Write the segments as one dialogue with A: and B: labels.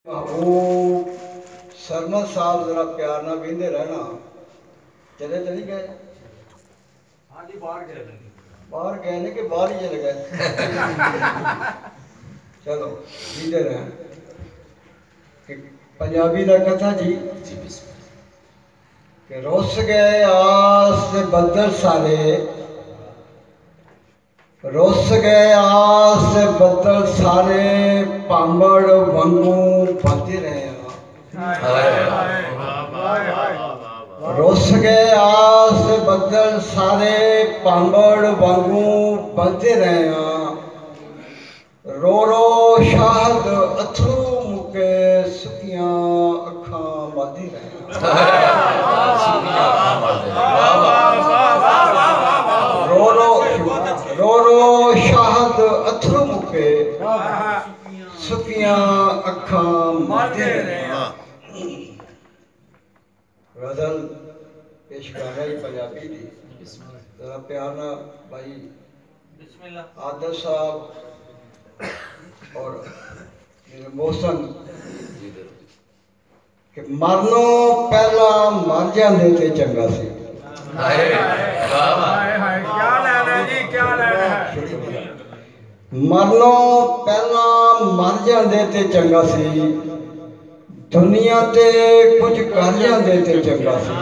A: वो सरमद साहब जरा प्यार ना कहते रहना चले चली गए।
B: हाँ जी बाहर गए
A: ने कि बाहर ही चले गए। चलो सीधे रहे पंजाबी का कथा जी कि रुस गए आस बदल सारे, रुस गए आस बदल सारे, पांबड़ वांगू बंधे रहे। रुस गए आस बदल सारे, पांबड़ वांगू बंधे रहे। रो रो शाहद अथरू मुके, सुखियां अखां बांधी रहे। रो रो शाहद अथरू मुके, सुखियां अखां बांधी रहे। गजल पेश कर रहा है पंजाबी दी, जरा प्यार ना भाई आदर साहब और मेरे मोहसन कि मरनों पहला मर जाते थे चंगा सी। मरनों पहला मर जाते थे चंगा सी, दुनिया ते कुछ कर जाते थे चंगा सी।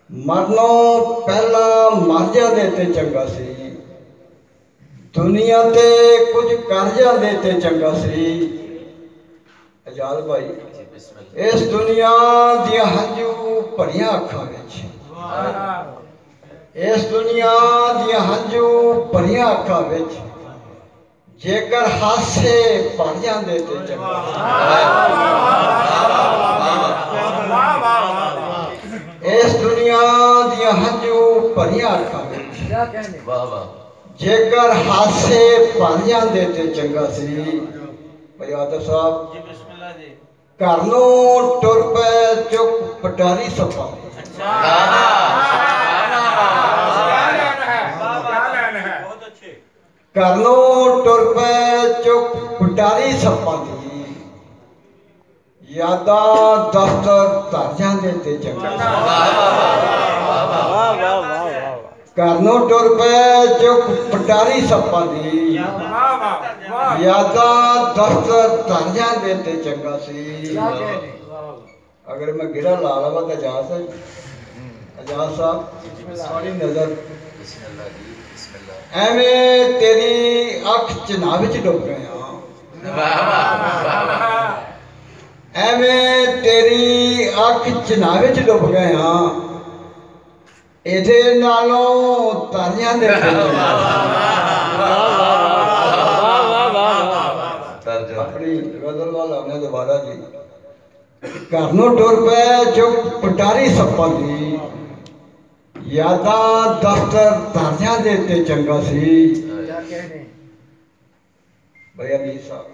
A: मरनों पहला मर जाते थे चंगा सी, दुनिया ते कुछ कर जाते थे चंगा सी। आजाद भाई इस दुनिया दियां हंझू भरियां अखां विच, इस दुनिया दियां हंझू भरियां अखां विच, जेकर हासे भर जाते थे चंगा। इस दुनिया दियां हंझू भरियां अखां विच, जेकर हासे भर जाते थे चंगा सी। भाई आदर साहब घर नूं टुर पे चुक पटारी सफा, घर नूं टुर पे चुक पटारी सफा दी, यादां दफ्तर धर जाते थे चंगा। घर नूं टुर पे चुक पटारी सफा दी, यादां दफ्तर धर जाते थे चंगा सी। अगर मैं गिरा ला लवा तो आजाद साहब सारी नजर एवें तेरी अख चिनाह विच डुब गए, एवें तेरी अख चिनाह विच डुब गए। इहदे नालों तर जांदे अपनी गजल वाला हमने दोबारा जी। घर नूं टुर पे चुक पटारी सप्पा दी, यादां दफ्तर धर जांदे ते चंगा सी। भाई अली साहब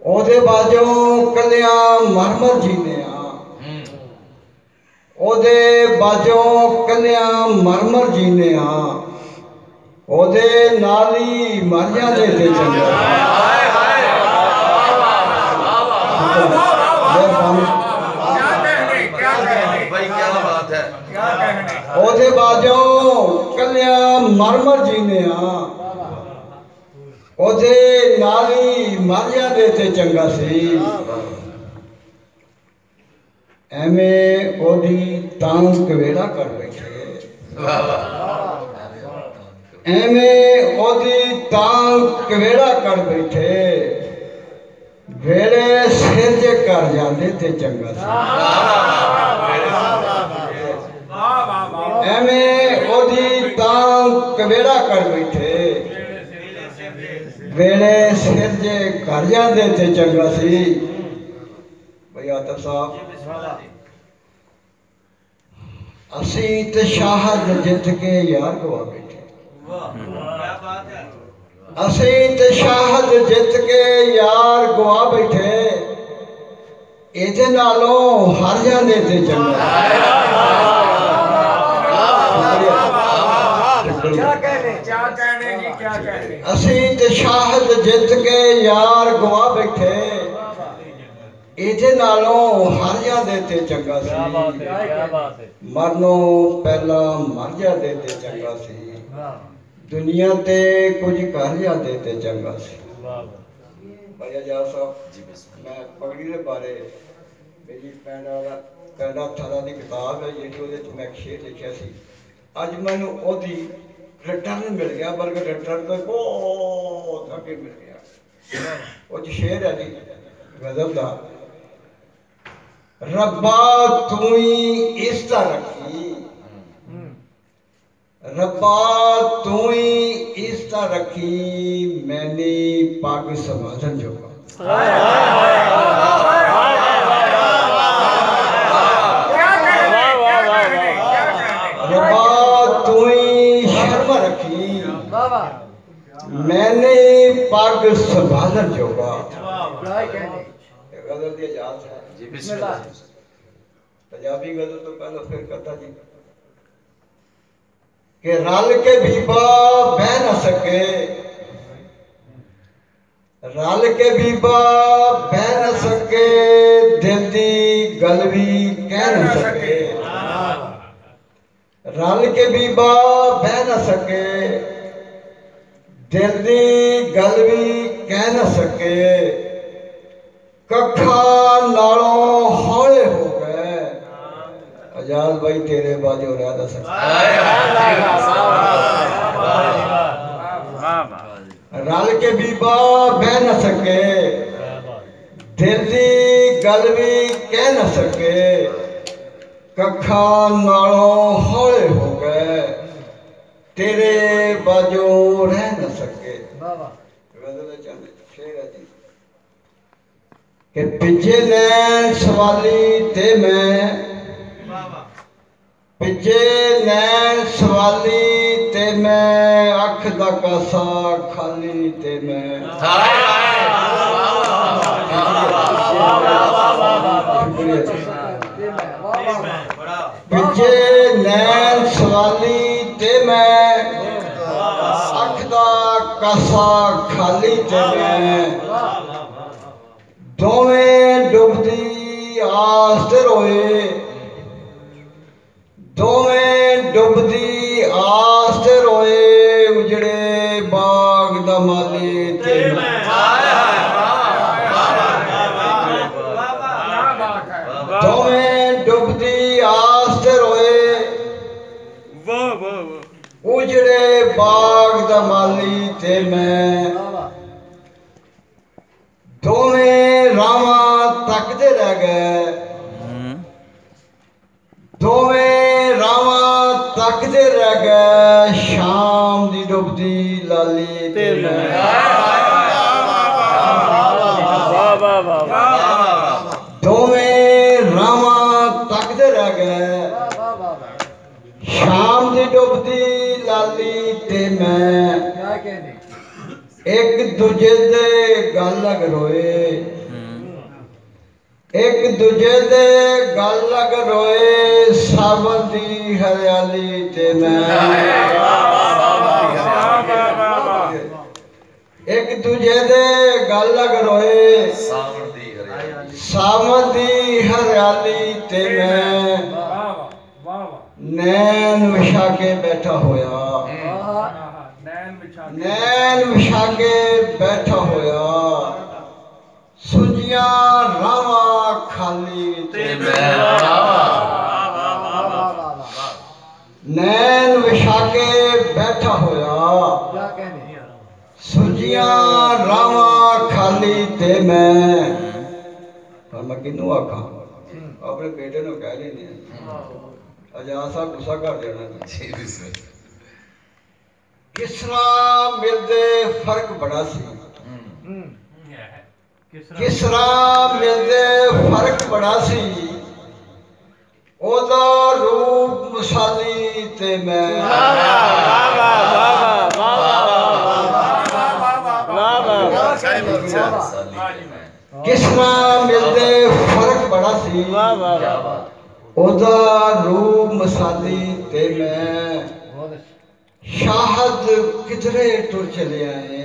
A: ओदे बाजों कलियां मरमर जीने, ओदे बाजों कलियां मरमर जीने, ओदे नाली मर जाते थे चंगा। ओदे बाजों कलियां मरमर जीने, ओदे नाली मर जाते थे चंगा सी। एवें ओदी तां कवेड़ा कर बैठे, एवें ओदी तां कवेड़ा कर बैठे, वेड़े सिर जे कर जाते थे चंगा सी। एवें ओदी तां कवेड़ा कर बैठे, वेड़े सिर जे कर जाते थे चंगा सी। भाई आदर साहब असी ते शाहद जित के यार गवा बैठे, असी ते शाहद जित के यार गवा बैठे, इहदे नालों हार जांदे ते चंगा।
B: क्या कहने जी क्या कहने
A: ਅਸੀਂ ਤੇ ਸ਼ਾਹਦ ਜਿੱਤ ਕੇ ਯਾਰ ਗਵਾ ਬੈਠੇ ਇਹਦੇ ਨਾਲੋਂ ਹਰ ਜਾਂਦੇ ਤੇ ਚੰਗਾ ਸੀ ਮਰਨੋਂ ਪਹਿਲਾਂ ਮਰ ਜਾਂਦੇ ਤੇ ਚੰਗਾ ਸੀ ਦੁਨੀਆ ਤੇ ਕੁਝ ਕਰ ਜਾਂਦੇ ਤੇ ਚੰਗਾ ਸੀ ਭਾਈ ਜਾ ਸਾਹਿਬ ਮੈਂ ਪਗੜੀ ਦੇ ਬਾਰੇ ਮੇਰੀ ਪੈਂਡਾ ਥਾਲਾ ਦੀ ਕਿਤਾਬ ਹੈ ਜਿਹੜੀ ਉਹਦੇ 'ਚ ਮੈਂ ਇੱਕ ਸ਼ੇਰ ਲਿਖਿਆ ਸੀ ਅੱਜ ਮੈਨੂੰ ਉਹਦੀ ਰਿਟਰਨ ਮਿਲ ਗਿਆ ਬਲਕਿ ਰਿਟਰਨ ਤੋਂ ਬਹੁਤ ਅੱਗੇ ਮਿਲ ਗਿਆ ਉਹ 'ਚ ਸ਼ੇਰ ਹੈ ਜੀ ਗਜ਼ਲ ਦਾ ਰੱਬਾ ਤੂੰ ਹੀ ਇਸ ਤਰ੍ਹਾਂ ਰੱਖੀ ਰੱਬਾ ਤੂੰ ਹੀ ਇਸ ਤਰ੍ਹਾਂ ਰੱਖੀ ਮੈਨੇ ਪੱਗ ਸੰਭਾਲਣ ਜੋਗਾ ਰੱਬਾ ਤੂੰ ਹੀ ਸ਼ਰਮ ਰੱਖੀ ਮੈਨੇ ਪੱਗ ਸੰਭਾਲਣ ਜੋਗਾ गजल की इजाजत है जी बिस्मिल्लाह पंजाबी गजल तो पहले फिर कहता जी कि रल के बीबा बह न सके रल के बीबा बह न सके दिल दी गल भी कह न सके रल के बीबा बह न सके दिल दी गल भी कह न सके कखा नालों हौले हो गए आजाद भाई तेरे बाजू रह दस रल के बीबा बह न सके दिल दी गल भी कह न सके कखा नालों हौले हो गए तेरे बाजू रह न सके कि पिछे नैन सवाली ते मैं पिछे नैन सवाली ते मैं अख दा कासा खाली ते मैं पिछे नैन सवाली ते मैं अख दा कासा खाली ते मैं दोवें डुबदी आस ते रोए दोवें डुबदी आस ते रोए उजड़े बाग दा माली ते दोवें डुबदी आस ते रोए उजड़े बाग दा माली ते मैं दोवें रावा तकते रह गए दोवें रावा तकते रह गए शाम दी डुबदी लाली ते दोवें रावा तकते रह गए शाम दी डुबदी लाली ते मैं एक दूजे दे गल लग रोए एक दूजे दे गल लग रोए सावन दी हरियाली ते मैं एक दूजे दे गल लग रोए सावन दी हरियाली ते मैं नैन विछा के बैठा होया नैन विछा के बैठा होया सुजिया रावा खाली ते नैन विछा के बैठा होया सुजिया रावा खाली ते मैं किनू आखा अपने बेटे को कह लेने आजाद साहब गुस्सा कर देना किस तरह मिलते फर्क बड़ा सी किस तरह मिलते फर्क बड़ा सी ओदा रूप मिसाली ते मैं किस तरह मिलते फर्क बड़ा सी ओदा रूप मिसाली ते मैं शाहद किधरे टुर चले आए,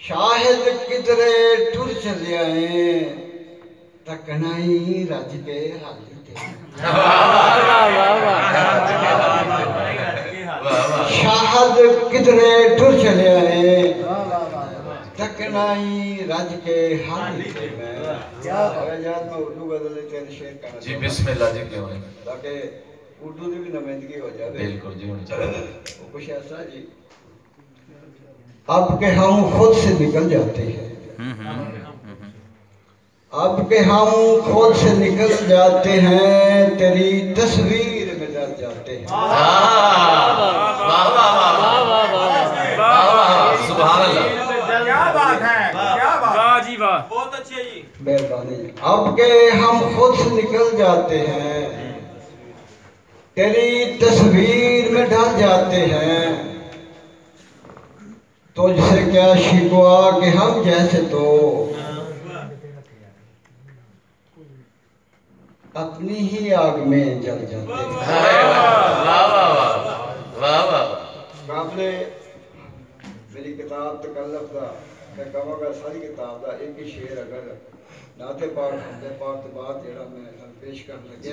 A: शाहिद किधरे टुर चले आए, तकनाई रज के हाली ते। शाहद किधरे टुर चले आए, तकनाई रज के हाली ते। मैं उर्दू बदले तेरे शेर का
C: जी बिस्मिल्लाह जी क्यों है
A: ताकि उर्दू की भी नुमाइंदगी हो जाए।
C: बिल्कुल जी होनी चाहिए।
A: वो कुछ ऐसा जी, अब के हम खुद से निकल जाते हैं, अब के हम खुद से निकल जाते हैं, तेरी तस्वीर में डर जाते हैं।
C: सुभान अल्लाह,
B: क्या बात है, क्या बात, वाह जी वाह, बहुत अच्छी है जी,
A: मेहरबानी। अब के हम खुद से निकल जाते हैं, तेरी तस्वीर में ढल जाते हैं, तुझसे क्या शिकवा कि हम जैसे तो अपनी ही आग में जल जाते हैं। काबले मेरी किताब तकल्लुफ दा मैं कहांगा सारी किताब दा एक ही शेर अगर नाते पाक हमदे पाक तो बाद जेड़ा मैं पेश कर लगे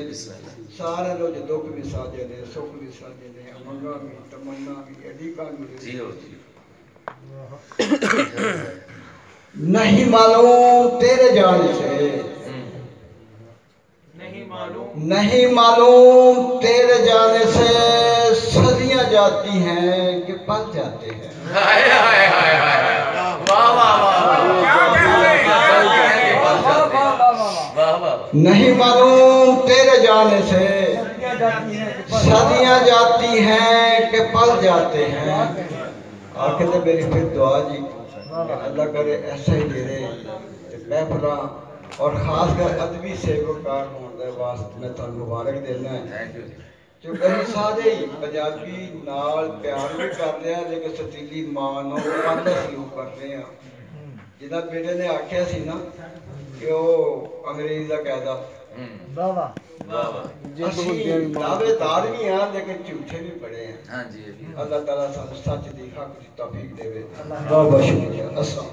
A: सारे रोज दुख भी साजे ने, सुख भी साजे ने, अमंगा भी, तमन्ना भी, अदीका भी जी हो जी। नहीं मालूम तेरे जाने से, नहीं मालूम तेरे जाने से, सदियां जाती हैं कि पल जाते हैं।
C: हाय हाय हाय हाय, वाह वाह वाह,
A: नहीं मालूम तेरे जाने से, सदियां जाती हैं कि पल जाते हैं। आखिर तो मेरी फिर दुआ जी अल्लाह करे ऐसा ही दे रहे महफिला और खासकर अदबी सेवकार होने वास्ते मैं तुहानू मुबारक देना है। क्योंकि ਅਸੀਂ ਸਾਰੇ ਹੀ ਪੰਜਾਬੀ ਨਾਲ ਪਿਆਰ ਵੀ ਕਰਦੇ ਆ ਲੇਕਿन ਸਤੀਲੀ ਮਾਂ ਨੂੰ ਕਾਹਦਾ ਸਲੂਕ ਕਰਦੇ ਆ। ਜਿਹਦਾ ਬੇਟੇ ਨੇ ਆਖਿਆ ਸੀ ਨਾ ਕਿ ਉਹ ਅੰਗਰੇਜ਼ ਦਾ ਕਾਇਦਾ ਵਾਹ ਵਾਹ ਅਸੀਂ दावेदार भी हैं लेकिन झूठे भी पड़े हैं।
C: हाँ जी,
A: अल्लाह ताला सानू सच दी हक दी तौफीक देवे। बहुत बहुत शुक्रिया। अस्सलाम।